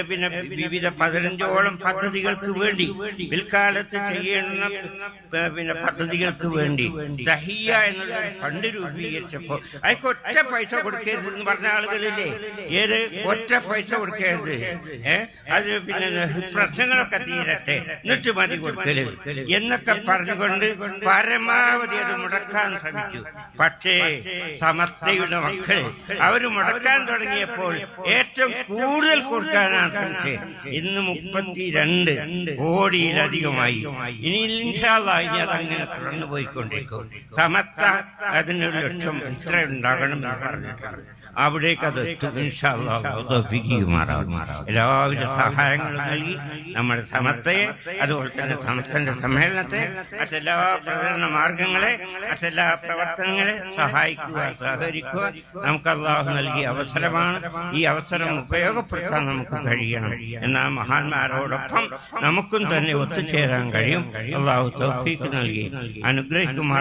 പിന്നെ വിവിധ 15ഓളം പദ്ധതികൾക്ക് വേണ്ടി പിൽക്കാലത്ത് ചെയ്യുന്ന പിന്നെ പദ്ധതികൾക്ക് വേണ്ടി തഹിയ എന്നുള്ള ഫണ്ട് രൂപീകരിച്ചപ്പോ അതിക്ക് ഒറ്റ പൈസ കൊടുക്കരുത് എന്ന് പറഞ്ഞ ആളുകളില്ലേ, ഏത് ഒറ്റ പൈസ കൊടുക്കരുത്, അത് പിന്നെ പ്രശ്നങ്ങളൊക്കെ തീരട്ടെ എന്നിട്ട് മതി കൊടുക്കല് എന്നൊക്കെ പറഞ്ഞുകൊണ്ട് പരമാവധി അത് മുടക്കാൻ ശ്രമിച്ചു. പക്ഷേ സമസ്തയുടെ മക്കള് അവര് മുടക്കാൻ തുടങ്ങിയപ്പോൾ ഏറ്റവും കൂടുതൽ കൊടുക്കാനാണ് ശ്രമിച്ചത്. ഇന്ന് 32 കോടിയിലധികമായി. ഇനി ഇൻഷാ അല്ലാഹ് ഇനി അതങ്ങനെ തുടർന്നു പോയിക്കൊണ്ടിരിക്കും. സമസ്ത അതിനൊരു ലക്ഷ്യം ഇത്ര ഉണ്ടാകണം എന്ന് പറഞ്ഞിട്ടുണ്ട്. അവിടേക്ക് അത് ഇൻഷാ അല്ലാഹ് എല്ലാവിധ സഹായങ്ങളും നൽകി നമ്മുടെ സമസ്തയെ, അതുപോലെ തന്നെ സമസ്തന്റെ സമ്മേളനത്തെ, മറ്റെല്ലാ പ്രചരണ മാർഗങ്ങളെ, മറ്റെല്ലാ പ്രവർത്തനങ്ങളെ സഹായിക്കുക, സഹകരിക്കുക നമുക്ക് അല്ലാഹു നൽകിയ അവസരമാണ്. ഈ അവസരം ഉപയോഗപ്പെടുത്താൻ നമുക്ക് കഴിയണം. എന്നാൽ മഹാന്മാരോടൊപ്പം നമുക്കും തന്നെ ഒത്തുചേരാൻ കഴിയും. അല്ലാഹു തൗഫീഖ് നൽകി അനുഗ്രഹിക്കുമാർ.